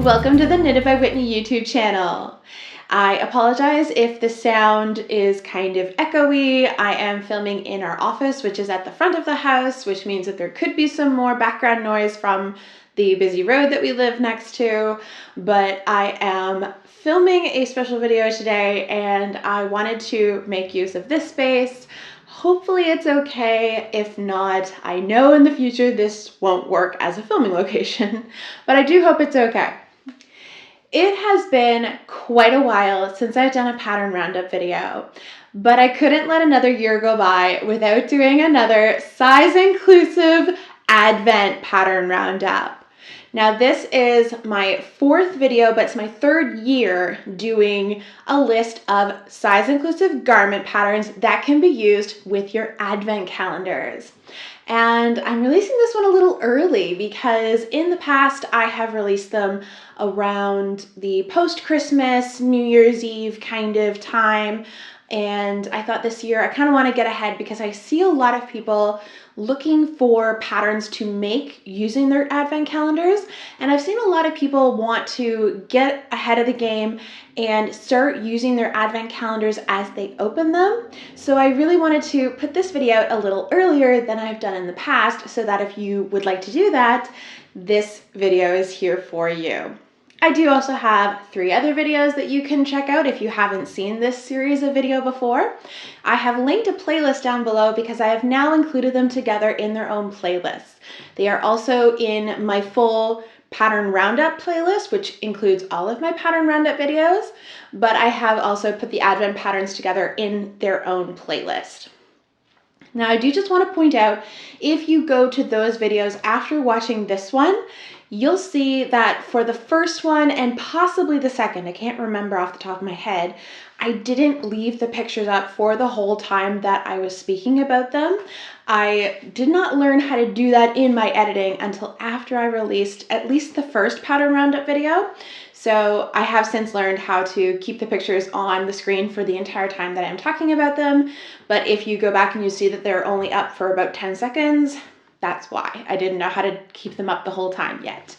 Welcome to the Knitted by Whitney YouTube channel. I apologize if the sound is kind of echoey. I am filming in our office, which is at the front of the house, which means that there could be some more background noise from the busy road that we live next to, but I am filming a special video today and I wanted to make use of this space. Hopefully it's okay. If not, I know in the future this won't work as a filming location, but I do hope it's okay. It has been quite a while since I've done a pattern roundup video, but I couldn't let another year go by without doing another size-inclusive Advent pattern roundup. Now this is my fourth video, but it's my third year doing a list of size-inclusive garment patterns that can be used with your Advent calendars. And I'm releasing this one a little early because in the past I have released them around the post-Christmas, New Year's Eve kind of time. And I thought this year I kind of want to get ahead because I see a lot of people looking for patterns to make using their Advent calendars. And I've seen a lot of people want to get ahead of the game and start using their Advent calendars as they open them. So I really wanted to put this video out a little earlier than I've done in the past so that if you would like to do that, this video is here for you. I do also have 3 other videos that you can check out if you haven't seen this series of video before. I have linked a playlist down below because I have now included them together in their own playlists. They are also in my full pattern roundup playlist, which includes all of my pattern roundup videos, but I have also put the Advent patterns together in their own playlist. Now I do just want to point out, if you go to those videos after watching this one, you'll see that for the first one and possibly the second, I can't remember off the top of my head, I didn't leave the pictures up for the whole time that I was speaking about them. I did not learn how to do that in my editing until after I released at least the first pattern roundup video. So I have since learned how to keep the pictures on the screen for the entire time that I'm talking about them. But if you go back and you see that they're only up for about 10 seconds, that's why. I didn't know how to keep them up the whole time yet.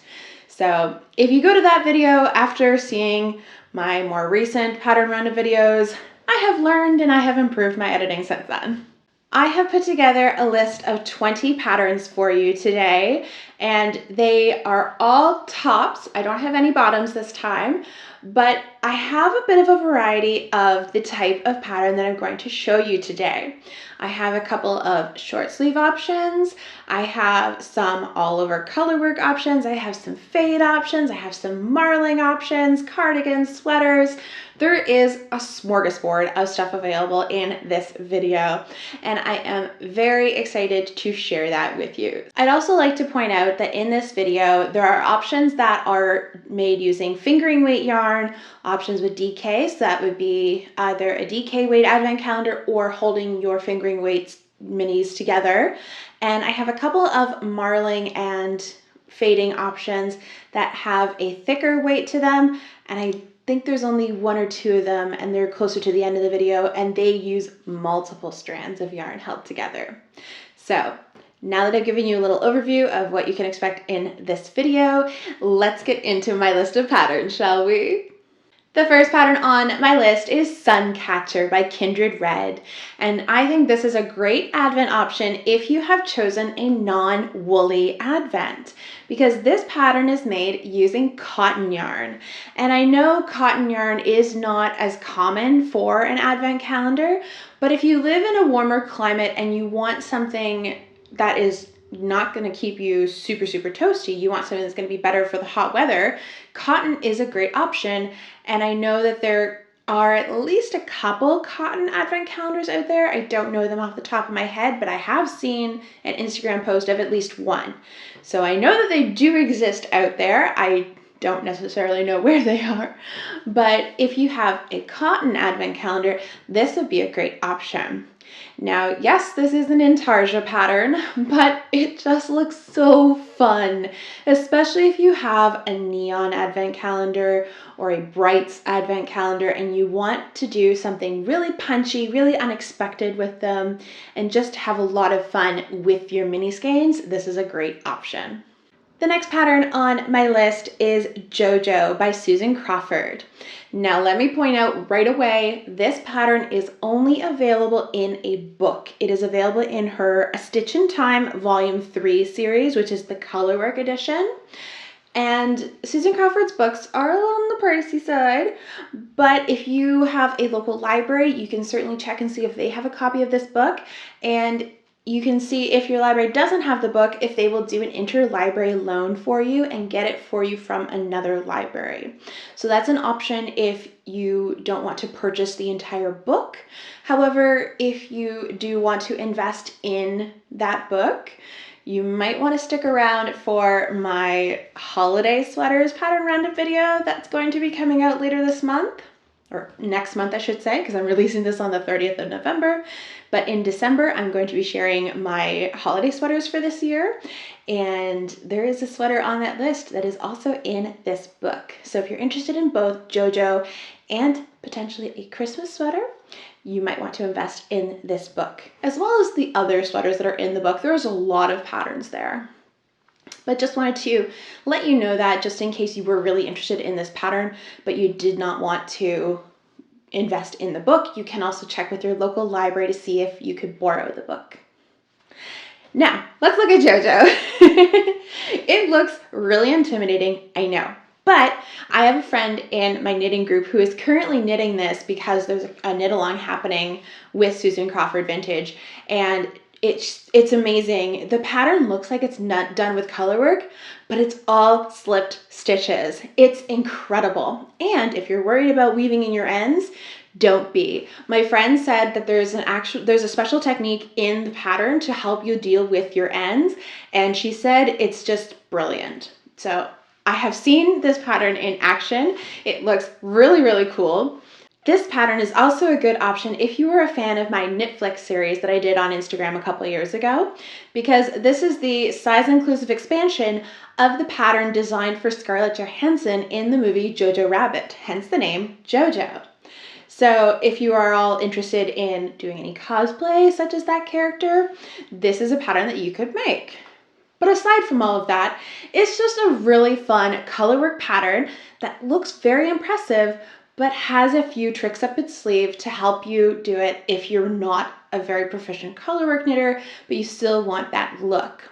So if you go to that video after seeing my more recent pattern roundup videos, I have learned and I have improved my editing since then. I have put together a list of 20 patterns for you today, and they are all tops. I don't have any bottoms this time, but I have a bit of a variety of the type of pattern that I'm going to show you today. I have a couple of short sleeve options. I have some all over color work options. I have some fade options. I have some marling options, cardigans, sweaters. There is a smorgasbord of stuff available in this video, and I am very excited to share that with you. I'd also like to point out that in this video, there are options that are made using fingering weight yarn, options with DK, so that would be either a DK weight Advent calendar or holding your fingering weights minis together. And I have a couple of marling and fading options that have a thicker weight to them, and I think there's only 1 or 2 of them, and they're closer to the end of the video, and they use multiple strands of yarn held together. So now that I've given you a little overview of what you can expect in this video, let's get into my list of patterns, shall we? The first pattern on my list is Suncatcher by Kindred Red, and I think this is a great Advent option if you have chosen a non-woolly Advent, because this pattern is made using cotton yarn. And I know cotton yarn is not as common for an Advent calendar, but if you live in a warmer climate and you want something that is not going to keep you super toasty, you want something that's going to be better for the hot weather, cotton is a great option. And I know that there are at least a couple cotton Advent calendars out there. I don't know them off the top of my head, but I have seen an Instagram post of at least one. So I know that they do exist out there. I don't necessarily know where they are, but if you have a cotton Advent calendar, this would be a great option. Now, yes, this is an intarsia pattern, but it just looks so fun, especially if you have a neon Advent calendar or a brights Advent calendar and you want to do something really punchy, really unexpected with them, and just have a lot of fun with your mini skeins. This is a great option. The next pattern on my list is Jojo by Susan Crawford. Now let me point out right away, this pattern is only available in a book. It is available in her A Stitch in Time Volume 3 series, which is the colorwork edition. And Susan Crawford's books are on the pricey side, but if you have a local library, you can certainly check and see if they have a copy of this book. And you can see if your library doesn't have the book, if they will do an interlibrary loan for you and get it for you from another library. So that's an option if you don't want to purchase the entire book. However, if you do want to invest in that book, you might want to stick around for my holiday sweaters pattern roundup video that's going to be coming out later this month, or next month I should say, because I'm releasing this on the 30th of November. But in December, I'm going to be sharing my holiday sweaters for this year. And there is a sweater on that list that is also in this book. So if you're interested in both Jojo and potentially a Christmas sweater, you might want to invest in this book, as well as the other sweaters that are in the book. There's a lot of patterns there. But just wanted to let you know that just in case you were really interested in this pattern, but you did not want to invest in the book, you can also check with your local library to see if you could borrow the book. Now, let's look at Jojo. It looks really intimidating, I know. But I have a friend in my knitting group who is currently knitting this because there's a knit along happening with Susan Crawford Vintage, and it's amazing. The pattern looks like it's not done with color work, but it's all slipped stitches. It's incredible. And if you're worried about weaving in your ends, don't be. My friend said that there's a special technique in the pattern to help you deal with your ends, and she said it's just brilliant. So I have seen this pattern in action. It looks really, really cool. This pattern is also a good option if you were a fan of my Knit Flick series that I did on Instagram a couple years ago, because this is the size-inclusive expansion of the pattern designed for Scarlett Johansson in the movie Jojo Rabbit, hence the name Jojo. So if you are all interested in doing any cosplay such as that character, this is a pattern that you could make. But aside from all of that, it's just a really fun colorwork pattern that looks very impressive, but has a few tricks up its sleeve to help you do it if you're not a very proficient colorwork knitter, but you still want that look.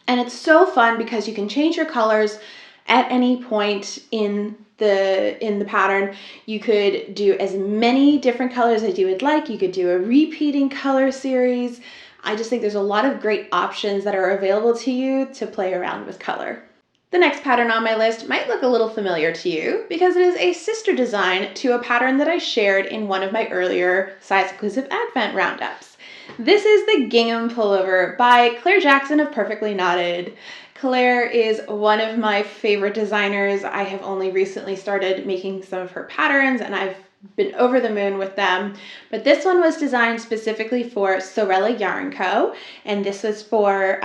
And it's so fun because you can change your colors at any point in the pattern. You could do as many different colors as you would like. You could do a repeating color series. I just think there's a lot of great options that are available to you to play around with color. The next pattern on my list might look a little familiar to you because it is a sister design to a pattern that I shared in one of my earlier size-inclusive Advent roundups. This is the Gingham pullover by Claire Jackson of Perfectly Knotted. Claire is one of my favorite designers. I have only recently started making some of her patterns and I've been over the moon with them, but this one was designed specifically for Sorella Yarn Co. And this was for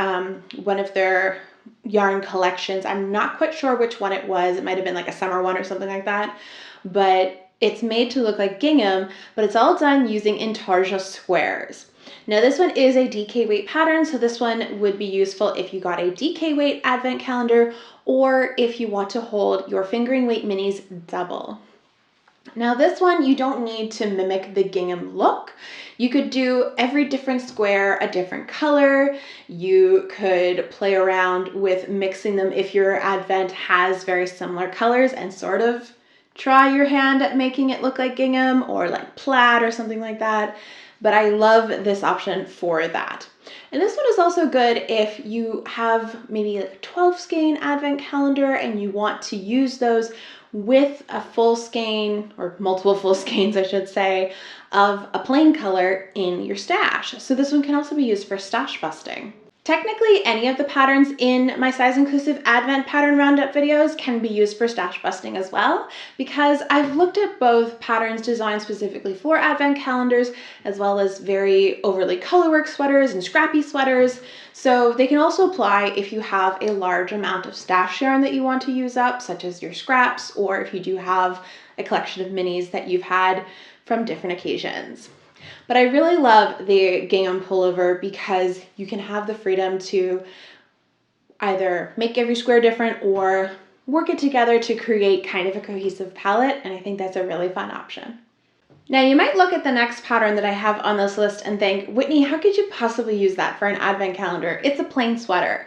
one of their yarn collections. I'm not quite sure which one it was. It might have been like a summer one or something like that, but it's made to look like gingham, but it's all done using intarsia squares. Now this one is a DK weight pattern, so this one would be useful if you got a DK weight advent calendar or if you want to hold your fingering weight minis double. Now this one, you don't need to mimic the gingham look. You could do every different square a different color. You could play around with mixing them if your advent has very similar colors and sort of try your hand at making it look like gingham or like plaid or something like that. But I love this option for that. And this one is also good if you have maybe like a 12 skein advent calendar and you want to use those with a full skein, or multiple full skeins I should say, of a plain color in your stash. So this one can also be used for stash busting. Technically, any of the patterns in my size-inclusive Advent pattern roundup videos can be used for stash busting as well, because I've looked at both patterns designed specifically for Advent calendars, as well as very overly colorwork sweaters and scrappy sweaters. So they can also apply if you have a large amount of stash yarn that you want to use up, such as your scraps, or if you do have a collection of minis that you've had from different occasions. But I really love the gingham pullover because you can have the freedom to either make every square different or work it together to create kind of a cohesive palette, and I think that's a really fun option. Now you might look at the next pattern that I have on this list and think, Whitney, how could you possibly use that for an advent calendar? It's a plain sweater.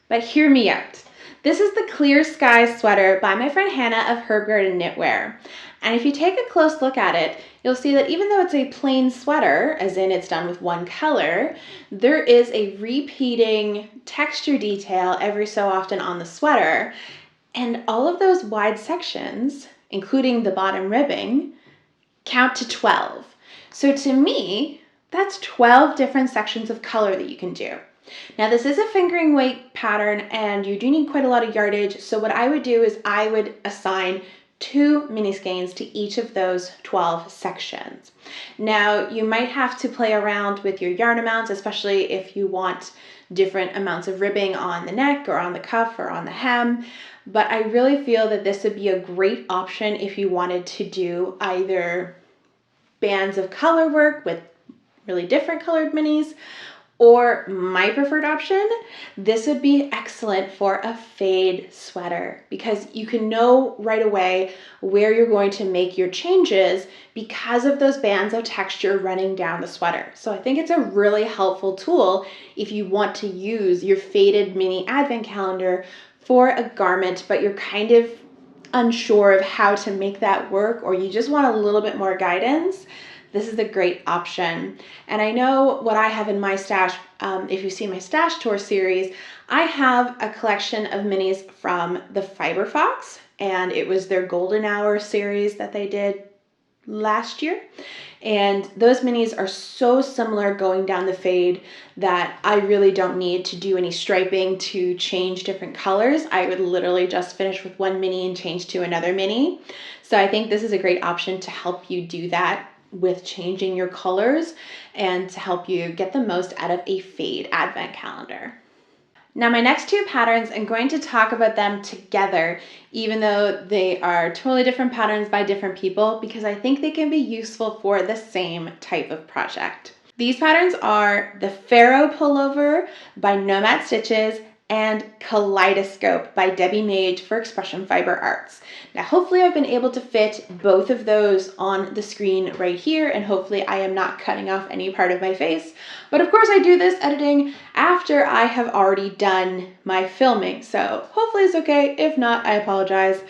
But hear me out. This is the Clear Sky sweater by my friend Hannah of Herbgarden Knitwear. And if you take a close look at it, you'll see that even though it's a plain sweater, as in it's done with one color, there is a repeating texture detail every so often on the sweater. And all of those wide sections, including the bottom ribbing, count to 12. So to me, that's 12 different sections of color that you can do. Now this is a fingering weight pattern and you do need quite a lot of yardage. So what I would do is I would assign 2 mini skeins to each of those 12 sections. Now you might have to play around with your yarn amounts, especially if you want different amounts of ribbing on the neck or on the cuff or on the hem. But I really feel that this would be a great option if you wanted to do either bands of color work with really different colored minis, or my preferred option, this would be excellent for a fade sweater because you can know right away where you're going to make your changes because of those bands of texture running down the sweater. So I think it's a really helpful tool if you want to use your faded mini advent calendar for a garment, but you're kind of unsure of how to make that work, or you just want a little bit more guidance. This is a great option. And I know what I have in my stash, if you see my stash tour series, I have a collection of minis from the Fiber Fox, and it was their Golden Hour series that they did last year. And those minis are so similar going down the fade that I really don't need to do any striping to change different colors. I would literally just finish with one mini and change to another mini. So I think this is a great option to help you do that with changing your colors and to help you get the most out of a fade advent calendar. Now my next 2 patterns, I'm going to talk about them together, even though they are totally different patterns by different people, because I think they can be useful for the same type of project. These patterns are the Faro pullover by Nomad Stitches and Kaleidoscope by Debbie Mage for Expression Fiber Arts. Now hopefully I've been able to fit both of those on the screen right here, and hopefully I am not cutting off any part of my face. But of course I do this editing after I have already done my filming, so hopefully it's okay. If not, I apologize.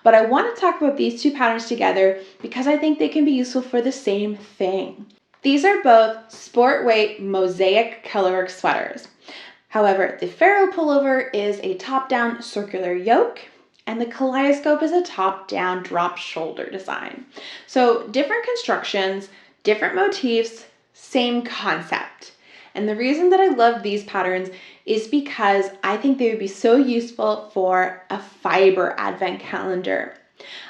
But I want to talk about these 2 patterns together because I think they can be useful for the same thing. These are both sport weight mosaic colorwork sweaters. However, the Faro pullover is a top-down circular yoke, and the Kaleidoscope is a top-down drop shoulder design. So different constructions, different motifs, same concept. And the reason that I love these patterns is because I think they would be so useful for a fiber advent calendar.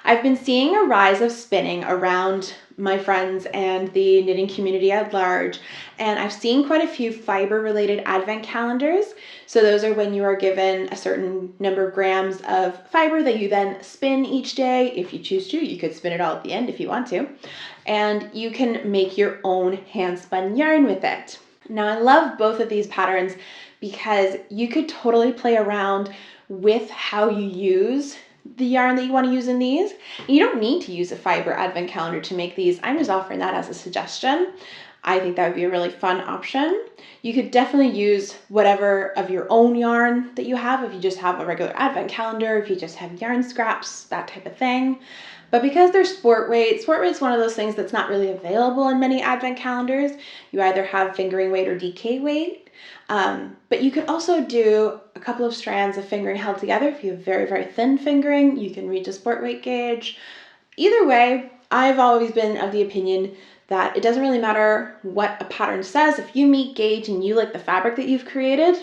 I've been seeing a rise of spinning around my friends and the knitting community at large, and I've seen quite a few fiber related advent calendars. So those are when you are given a certain number of grams of fiber that you then spin each day. If you choose to, you could spin it all at the end if you want to, and you can make your own hand spun yarn with it. Now I love both of these patterns because you could totally play around with how you use the yarn that you want to use in these. And you don't need to use a fiber advent calendar to make these. I'm just offering that as a suggestion. I think that would be a really fun option. You could definitely use whatever of your own yarn that you have, if you just have a regular advent calendar, if you just have yarn scraps, that type of thing. But because they're sport weight is one of those things that's not really available in many advent calendars. You either have fingering weight or DK weight. But you could also do a couple of strands of fingering held together. If you have very, very thin fingering, you can reach a sport weight gauge. Either way, I've always been of the opinion that it doesn't really matter what a pattern says. If you meet gauge and you like the fabric that you've created,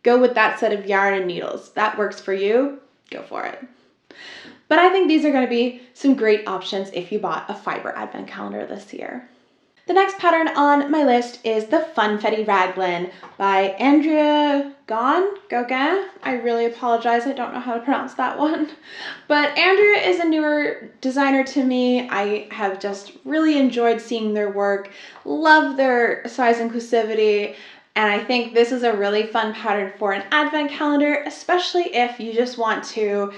go with that set of yarn and needles. That works for you, go for it. But I think these are going to be some great options if you bought a fiber advent calendar this year. The next pattern on my list is the Funfetti Raglan by Andrea Gaughan. I really apologize, I don't know how to pronounce that one. But Andrea is a newer designer to me. I have just really enjoyed seeing their work, love their size inclusivity, And I think this is a really fun pattern for an advent calendar, especially if you just want to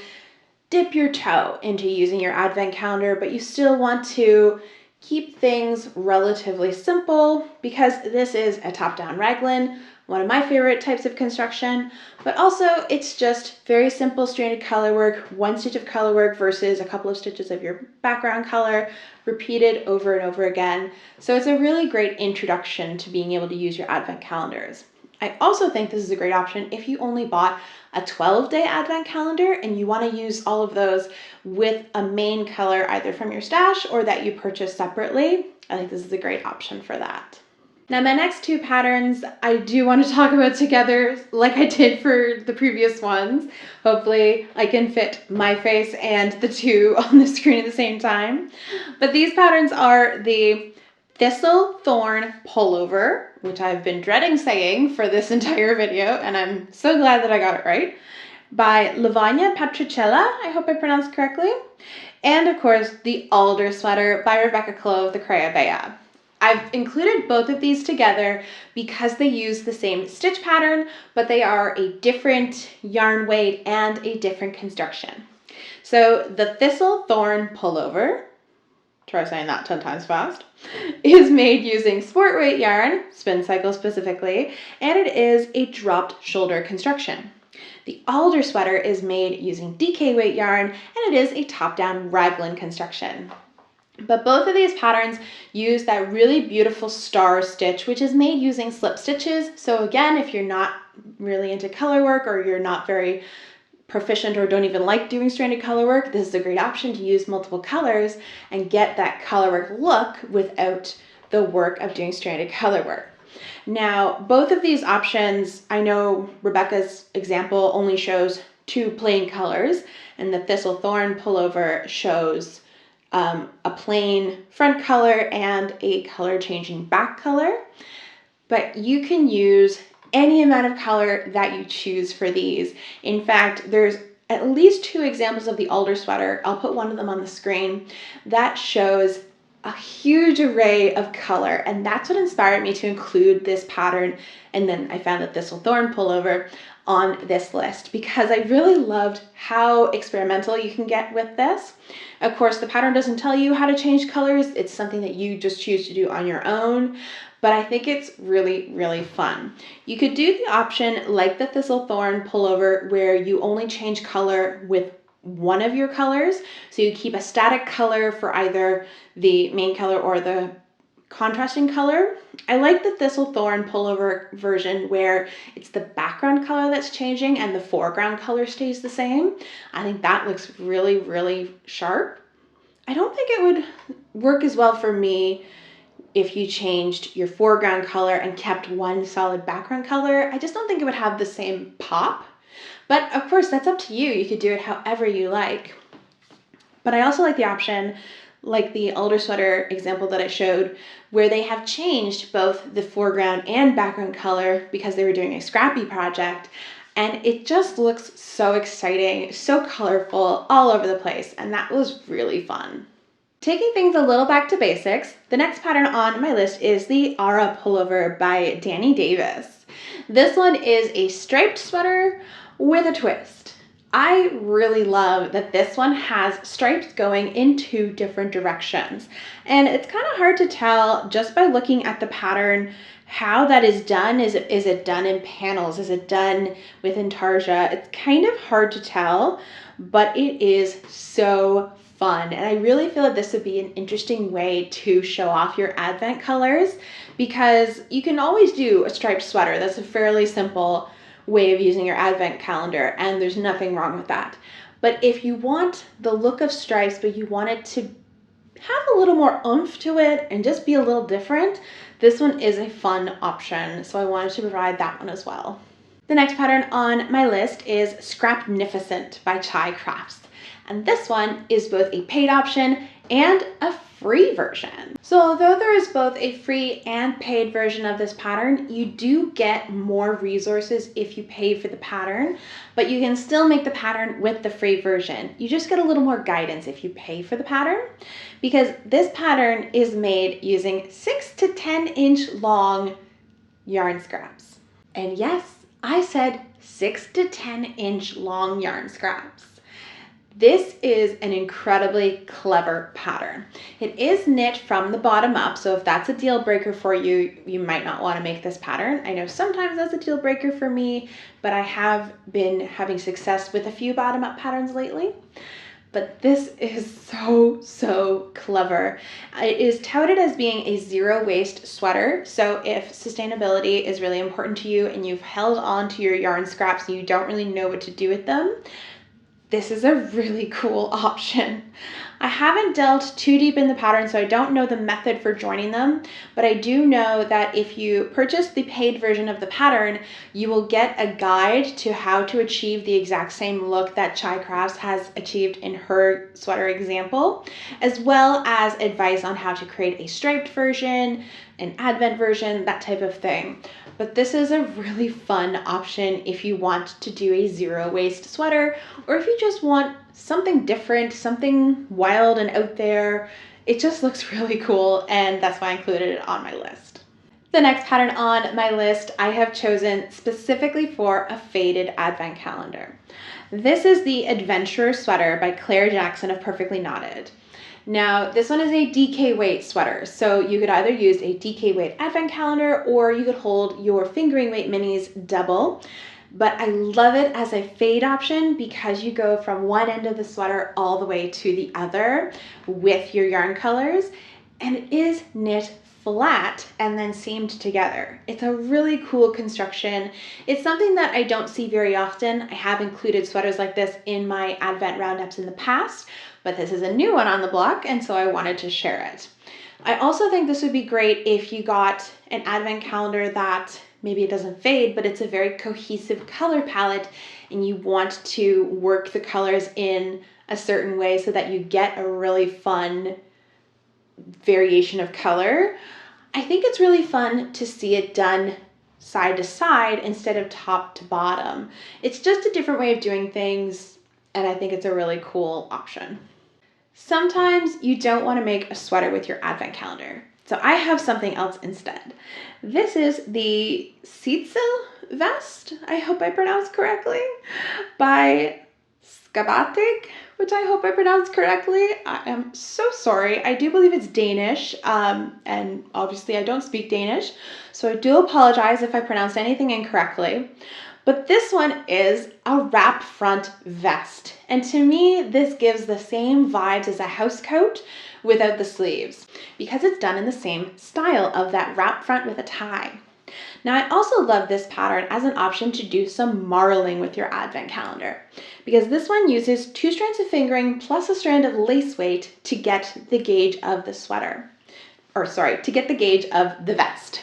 dip your toe into using your advent calendar, but you still want to keep things relatively simple, because this is a top-down raglan, one of my favorite types of construction, but also it's just very simple stranded color work, one stitch of color work versus a couple of stitches of your background color, repeated over and over again. So it's a really great introduction to being able to use your advent calendars. I also think this is a great option if you only bought a 12-day advent calendar and you want to use all of those with a main color either from your stash or that you purchase separately. I think this is a great option for that. Now my next two patterns I do want to talk about together like I did for the previous ones. Hopefully I can fit my face and the two on the screen at the same time. But these patterns are the Thistle, Thorn pullover, which I've been dreading saying for this entire video, and I'm so glad that I got it right, by Lavagna Patricella, I hope I pronounced correctly, and of course the Alder sweater by Rebecca Clove, the Crea Bea. I've included both of these together because they use the same stitch pattern, but they are a different yarn weight and a different construction. So the Thistle Thorn pullover, try saying that 10 times fast, is made using sport weight yarn, spin cycle specifically, and it is a dropped shoulder construction. The Alder sweater is made using DK weight yarn, and it is a top-down raglan construction. But both of these patterns use that really beautiful star stitch, which is made using slip stitches. So again, if you're not really into color work or you're not very proficient or don't even like doing stranded color work, this is a great option to use multiple colors and get that color work look without the work of doing stranded color work. Now, both of these options, I know Rebecca's example only shows two plain colors, and the Thistle Thorn pullover shows a plain front color and a color changing back color, but you can use any amount of color that you choose for these. In fact, there's at least two examples of the Alder sweater, I'll put one of them on the screen, that shows a huge array of color, and that's what inspired me to include this pattern. And then I found the Thistle Thorn pullover on this list because I really loved how experimental you can get with this. Of course, the pattern doesn't tell you how to change colors. It's something that you just choose to do on your own, but I think it's really, really fun. You could do the option like the Thistle Thorn pullover where you only change color with one of your colors. So you keep a static color for either the main color or the contrasting color. I like the Thistle Thorn pullover version where it's the background color that's changing and the foreground color stays the same. I think that looks really, really sharp. I don't think it would work as well for me if you changed your foreground color and kept one solid background color. I just don't think it would have the same pop. But of course, that's up to you. You could do it however you like. But I also like the option, like the Alder sweater example that I showed, where they have changed both the foreground and background color because they were doing a scrappy project. And it just looks so exciting, so colorful, all over the place. And that was really fun. Taking things a little back to basics, the next pattern on my list is the Arah pullover by Danie Davis. This one is a striped sweater with a twist. I really love that this one has stripes going in two different directions. And it's kind of hard to tell just by looking at the pattern how that is done. Is it done in panels? Is it done with intarsia? It's kind of hard to tell, but it is so fun. And I really feel that this would be an interesting way to show off your advent colors because you can always do a striped sweater. That's a fairly simple way of using your advent calendar, and there's nothing wrong with that. But if you want the look of stripes, but you want it to have a little more oomph to it and just be a little different, this one is a fun option. So I wanted to provide that one as well. The next pattern on my list is Scrapnificent by Chai Crafts. And this one is both a paid option and a free version. So although there is both a free and paid version of this pattern, you do get more resources if you pay for the pattern, but you can still make the pattern with the free version. You just get a little more guidance if you pay for the pattern, because this pattern is made using 6 to 10 inch long yarn scraps. And yes, I said 6 to 10 inch long yarn scraps. This is an incredibly clever pattern. It is knit from the bottom up, so if that's a deal breaker for you, you might not want to make this pattern. I know sometimes that's a deal breaker for me, but I have been having success with a few bottom up patterns lately. But this is so clever. It is touted as being a zero waste sweater. So if sustainability is really important to you and you've held on to your yarn scraps and you don't really know what to do with them, this is a really cool option. I haven't delved too deep in the pattern, so I don't know the method for joining them, but I do know that if you purchase the paid version of the pattern, you will get a guide to how to achieve the exact same look that Chai Crafts has achieved in her sweater example, as well as advice on how to create a striped version, an advent version, that type of thing. But this is a really fun option if you want to do a zero waste sweater, or if you just want something different, something wild and out there. It just looks really cool, and that's why I included it on my list. The next pattern on my list I have chosen specifically for a faded advent calendar. This is the Adventurer Sweater by Claire Jackson of Perfectly Knotted. Now, this one is a DK weight sweater, so you could either use a DK weight advent calendar or you could hold your fingering weight minis double. But I love it as a fade option because you go from one end of the sweater all the way to the other with your yarn colors, and it is knit flat and then seamed together. It's a really cool construction. It's something that I don't see very often. I have included sweaters like this in my advent roundups in the past, but this is a new one on the block, and so I wanted to share it. I also think this would be great if you got an advent calendar that maybe it doesn't fade, but it's a very cohesive color palette and you want to work the colors in a certain way so that you get a really fun variation of color. I think it's really fun to see it done side to side instead of top to bottom. It's just a different way of doing things, and I think it's a really cool option. Sometimes you don't want to make a sweater with your advent calendar, so I have something else instead. This is the Sidsel vest, I hope I pronounced correctly, by Skabagtig, which I hope I pronounced correctly. I am so sorry. I do believe it's Danish, and obviously I don't speak Danish, so I do apologize if I pronounced anything incorrectly. But this one is a wrap front vest. And to me, this gives the same vibes as a house coat without the sleeves because it's done in the same style of that wrap front with a tie. Now, I also love this pattern as an option to do some marling with your advent calendar because this one uses 2 strands of fingering plus a strand of lace weight to get the gauge of the sweater, to get the gauge of the vest.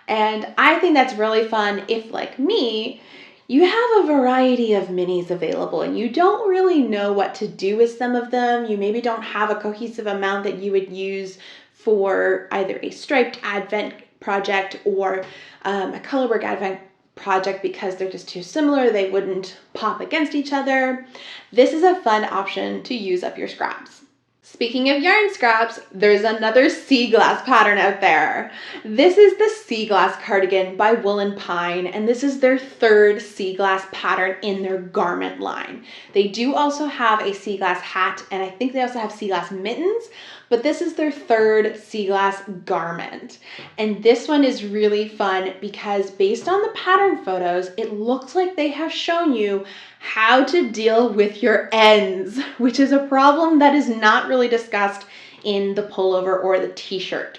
And I think that's really fun if, like me, you have a variety of minis available and you don't really know what to do with some of them. You maybe don't have a cohesive amount that you would use for either a striped advent project or a colorwork advent project because they're just too similar. They wouldn't pop against each other. This is a fun option to use up your scraps. Speaking of yarn scraps, there's another sea glass pattern out there. This is the Sea Glass Cardigan by Wool & Pine, and this is their 3rd sea glass pattern in their garment line. They do also have a sea glass hat, and I think they also have sea glass mittens, but this is their 3rd sea glass garment. And this one is really fun because based on the pattern photos, it looks like they have shown you how to deal with your ends, which is a problem that is not really discussed in the pullover or the t-shirt.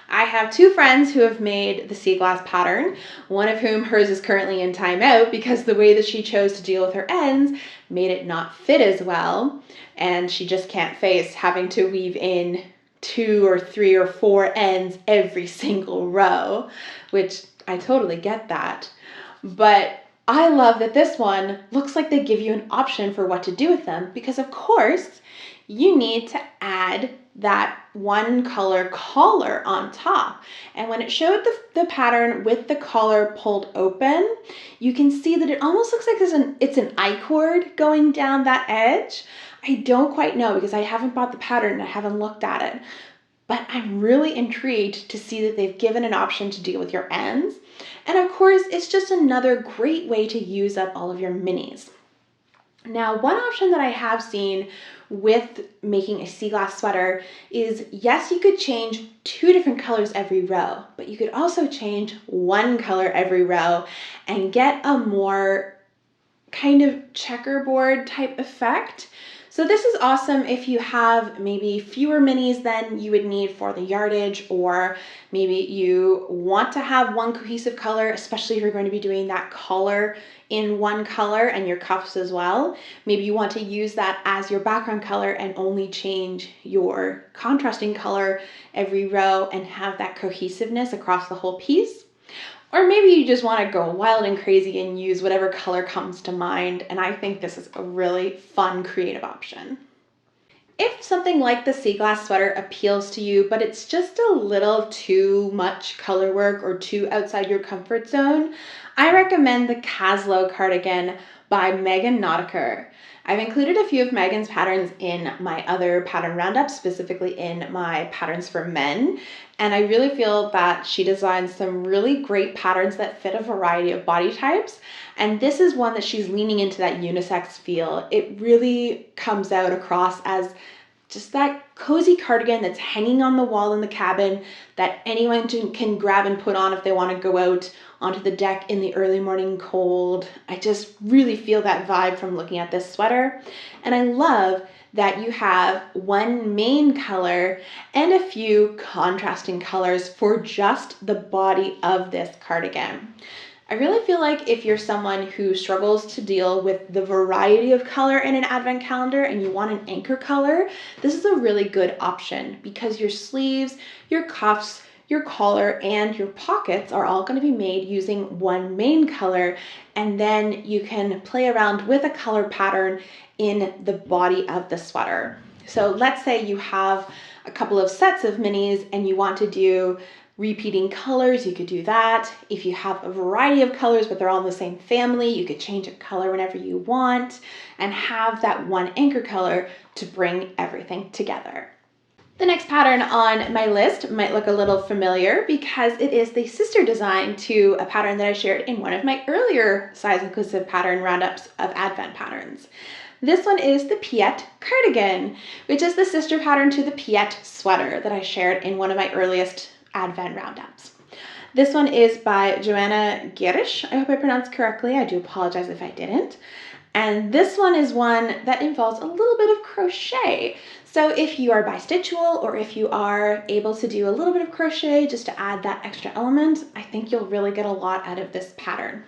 I have 2 friends who have made the sea glass pattern, one of whom hers is currently in timeout because the way that she chose to deal with her ends made it not fit as well, and she just can't face having to weave in 2 or 3 or 4 ends every single row, which I totally get that. But I love that this one looks like they give you an option for what to do with them because, of course, you need to add that one color collar on top. And when it showed the pattern with the collar pulled open, you can see that it almost looks like it's an I-cord going down that edge. I don't quite know because I haven't bought the pattern and I haven't looked at it. but I'm really intrigued to see that they've given an option to deal with your ends. And of course, it's just another great way to use up all of your minis. Now, one option that I have seen with making a sea glass sweater is, yes, you could change 2 different colors every row, but you could also change 1 color every row and get a more kind of checkerboard type effect. So this is awesome if you have maybe fewer minis than you would need for the yardage, or maybe you want to have one cohesive color, especially if you're going to be doing that collar in one color and your cuffs as well. Maybe you want to use that as your background color and only change your contrasting color every row and have that cohesiveness across the whole piece. Or maybe you just want to go wild and crazy and use whatever color comes to mind, and I think this is a really fun, creative option. If something like the sea glass sweater appeals to you, but it's just a little too much color work or too outside your comfort zone, I recommend the Kaslo cardigan by Megan Nodecker. I've included a few of Megan's patterns in my other pattern roundups, specifically in my patterns for men. And I really feel that she designs some really great patterns that fit a variety of body types. And this is one that she's leaning into that unisex feel. It really comes out across as just that cozy cardigan that's hanging on the wall in the cabin that anyone can grab and put on if they want to go out onto the deck in the early morning cold. I just really feel that vibe from looking at this sweater. And I love that you have one main color and a few contrasting colors for just the body of this cardigan. I really feel like if you're someone who struggles to deal with the variety of color in an advent calendar and you want an anchor color, this is a really good option because your sleeves, your cuffs, your collar, and your pockets are all going to be made using one main color, and then you can play around with a color pattern in the body of the sweater. So let's say you have a couple of sets of minis and you want to do repeating colors, you could do that. If you have a variety of colors but they're all in the same family, you could change a color whenever you want and have that one anchor color to bring everything together. The next pattern on my list might look a little familiar because it is the sister design to a pattern that I shared in one of my earlier size inclusive pattern roundups of Advent patterns. This one is the Piet cardigan, which is the sister pattern to the Piet sweater that I shared in one of my earliest Advent roundups. This one is by Johanna Gehrisch. I hope I pronounced correctly. I do apologize if I didn't. And this one is one that involves a little bit of crochet. So if you are bistitchual or if you are able to do a little bit of crochet just to add that extra element, I think you'll really get a lot out of this pattern.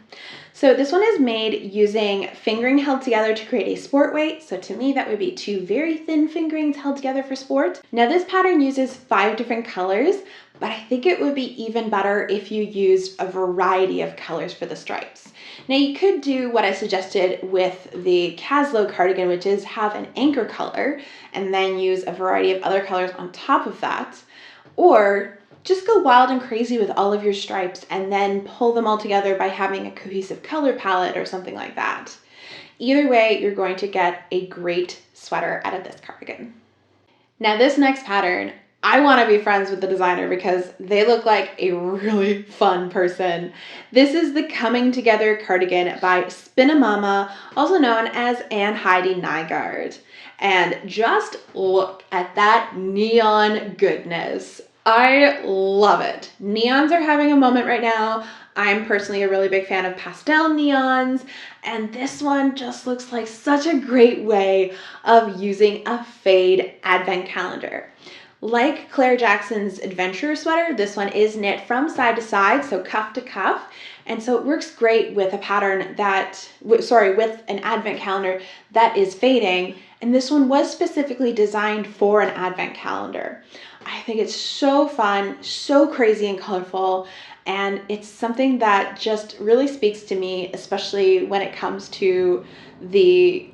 So this one is made using fingering held together to create a sport weight. So to me, that would be 2 very thin fingerings held together for sport. Now this pattern uses 5 different colors, but I think it would be even better if you used a variety of colors for the stripes. Now you could do what I suggested with the Kaslo cardigan, which is have an anchor color and then use a variety of other colors on top of that, or just go wild and crazy with all of your stripes and then pull them all together by having a cohesive color palette or something like that. Either way, you're going to get a great sweater out of this cardigan. Now this next pattern, I want to be friends with the designer because they look like a really fun person. This is the Coming Together cardigan by Spinamama, also known as Anne Heidi Nygaard. And just look at that neon goodness. I love it. Neons are having a moment right now. I'm personally a really big fan of pastel neons, and this one just looks like such a great way of using a fade advent calendar. Like Claire Jackson's Adventurer sweater, this one is knit from side to side, so cuff to cuff, and so it works great with a pattern that, with an advent calendar that is fading, and this one was specifically designed for an advent calendar. I think it's so fun, so crazy and colorful, and it's something that just really speaks to me, especially when it comes to the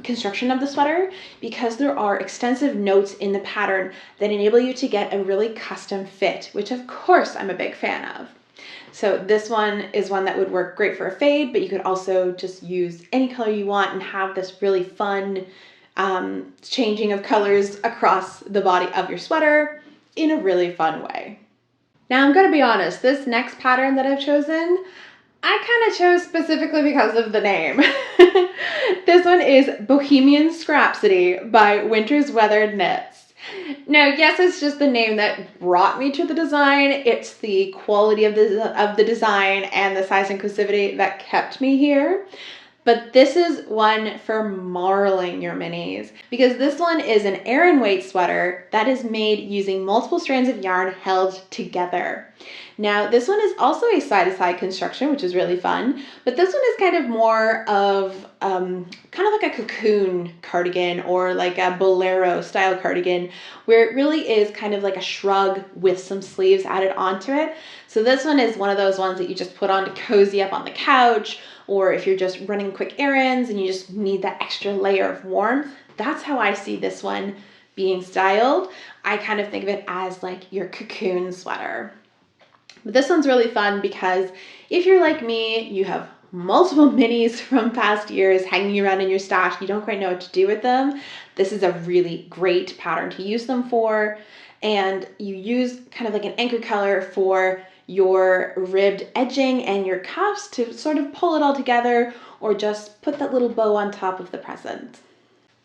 construction of the sweater, because there are extensive notes in the pattern that enable you to get a really custom fit, which of course I'm a big fan of. So this one is one that would work great for a fade, but you could also just use any color you want and have this really fun changing of colors across the body of your sweater. in a really fun way. Now I'm going to be honest, this next pattern that I've chosen, I kind of chose specifically because of the name. This one is Bohemian Scrapsody by Winter's Weathered Knits. Now, yes, it's just the name that brought me to the design. It's the quality of the design and the size inclusivity that kept me here. But this is one for marling your minis, because this one is an Aran weight sweater that is made using multiple strands of yarn held together. Now, this one is also a side-to-side construction, which is really fun, but this one is kind of more of kind of like a cocoon cardigan or like a bolero style cardigan, where it really is kind of like a shrug with some sleeves added onto it. So this one is one of those ones that you just put on to cozy up on the couch, or if you're just running quick errands and you just need that extra layer of warmth. That's how I see this one being styled. I kind of think of it as like your cocoon sweater. But this one's really fun because if you're like me, you have multiple minis from past years hanging around in your stash, you don't quite know what to do with them. This is a really great pattern to use them for. And you use kind of like an anchor color for your ribbed edging and your cuffs to sort of pull it all together, or just put that little bow on top of the present.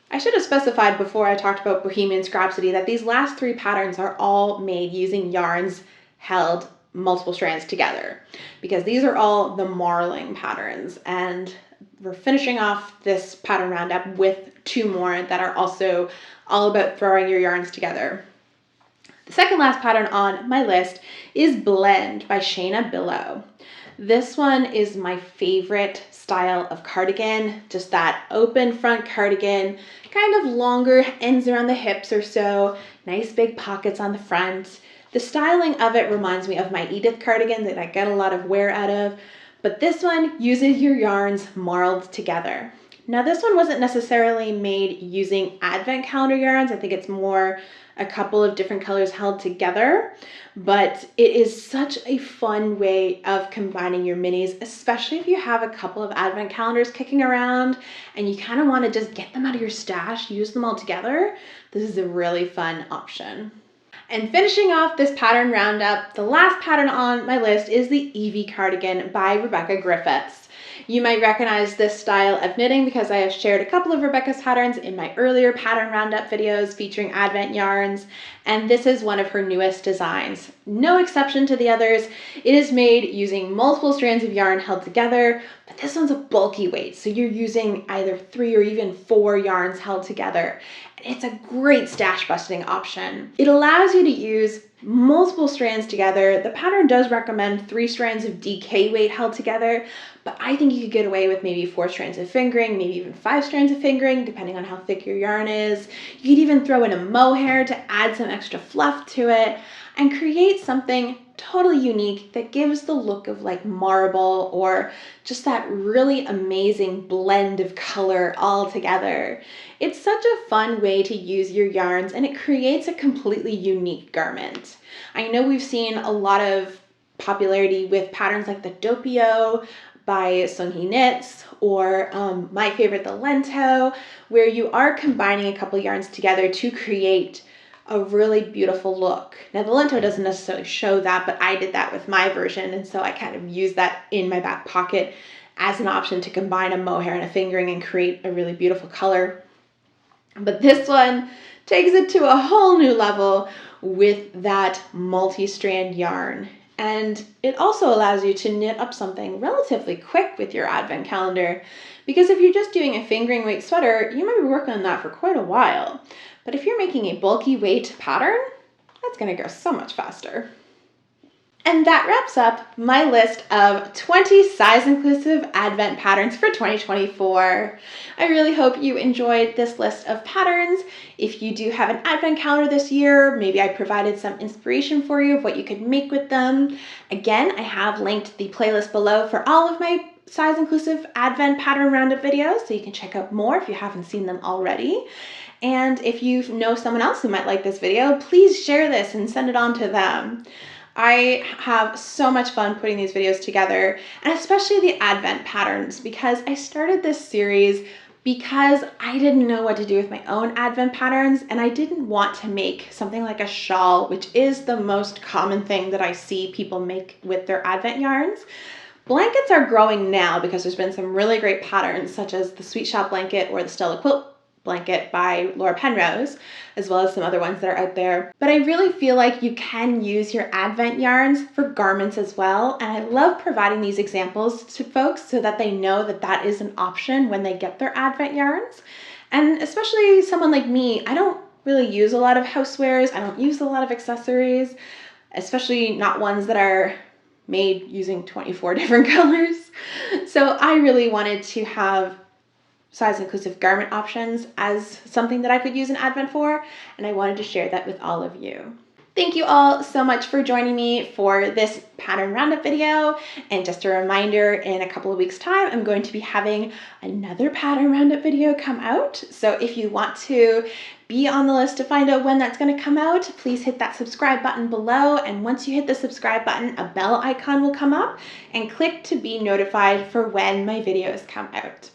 I should have specified before I talked about Bohemian Scrapsody that these last three patterns are all made using yarns held multiple strands together, because these are all the marling patterns, and we're finishing off this pattern roundup with two more that are also all about throwing your yarns together. The second last pattern on my list is Blend by Shaina Bilow. This one is my favorite style of cardigan, just that open front cardigan, kind of longer, ends around the hips or so, nice big pockets on the front. The styling of it reminds me of my Edith cardigan that I get a lot of wear out of, but this one uses your yarns marled together. Now this one wasn't necessarily made using advent calendar yarns. I think it's more a couple of different colors held together, but it is such a fun way of combining your minis, especially if you have a couple of advent calendars kicking around and you kind of want to just get them out of your stash, use them all together. This is a really fun option. And finishing off this pattern roundup, the last pattern on my list is the Evie cardigan by Rebecca Griffiths. You might recognize this style of knitting because I have shared a couple of Rebecca's patterns in my earlier pattern roundup videos featuring advent yarns, and this is one of her newest designs. No exception to the others, it is made using multiple strands of yarn held together, but this one's a bulky weight, so you're using either 3 or even 4 yarns held together. It's a great stash busting option. It allows you to use multiple strands together. The pattern does recommend 3 strands of DK weight held together, but I think you could get away with maybe 4 strands of fingering, maybe even 5 strands of fingering, depending on how thick your yarn is. You could even throw in a mohair to add some extra fluff to it and create something totally unique that gives the look of like marble, or just that really amazing blend of color all together. It's such a fun way to use your yarns, and it creates a completely unique garment. I know we've seen a lot of popularity with patterns like the Doppio by Sunhee Knits, or my favorite, the Lento, where you are combining a couple yarns together to create a really beautiful look. Now the Lento doesn't necessarily show that, but I did that with my version, and so I kind of used that in my back pocket as an option to combine a mohair and a fingering and create a really beautiful color. But this one takes it to a whole new level with that multi-strand yarn. And it also allows you to knit up something relatively quick with your advent calendar, because if you're just doing a fingering weight sweater, you might be working on that for quite a while. But if you're making a bulky weight pattern, that's going to go so much faster. And that wraps up my list of 20 size-inclusive advent patterns for 2024. I really hope you enjoyed this list of patterns. If you do have an advent calendar this year, maybe I provided some inspiration for you of what you could make with them. Again, I have linked the playlist below for all of my size-inclusive advent pattern roundup videos, so you can check out more if you haven't seen them already. And if you know someone else who might like this video, please share this and send it on to them. I have so much fun putting these videos together, and especially the advent patterns, because I started this series because I didn't know what to do with my own Advent patterns, and I didn't want to make something like a shawl, which is the most common thing that I see people make with their Advent yarns. Blankets are growing now because there's been some really great patterns, such as the Sweet Shop blanket or the Stella Quilt blanket by Laura Penrose, as well as some other ones that are out there. But I really feel like you can use your Advent yarns for garments as well, and I love providing these examples to folks so that they know that that is an option when they get their Advent yarns. And especially someone like me, I don't really use a lot of housewares, I don't use a lot of accessories, especially not ones that are made using 24 different colors. So I really wanted to have size-inclusive garment options as something that I could use an Advent for, and I wanted to share that with all of you. Thank you all so much for joining me for this pattern roundup video, and just a reminder, in a couple of weeks' time, I'm going to be having another pattern roundup video come out, so if you want to be on the list to find out when that's going to come out, please hit that subscribe button below, and once you hit the subscribe button, a bell icon will come up, and click to be notified for when my videos come out.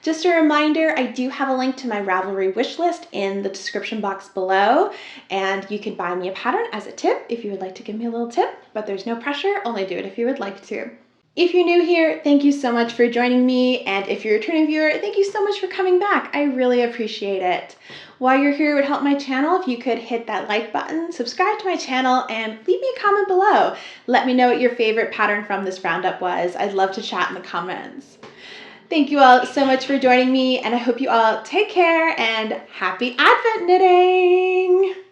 Just a reminder, I do have a link to my Ravelry wish list in the description box below, and you can buy me a pattern as a tip if you would like to give me a little tip, but there's no pressure, only do it if you would like to. If you're new here, thank you so much for joining me, and if you're a returning viewer, thank you so much for coming back. I really appreciate it. While you're here, it would help my channel if you could hit that like button, subscribe to my channel, and leave me a comment below. Let me know what your favorite pattern from this roundup was. I'd love to chat in the comments. Thank you all so much for joining me, and I hope you all take care and happy Advent knitting!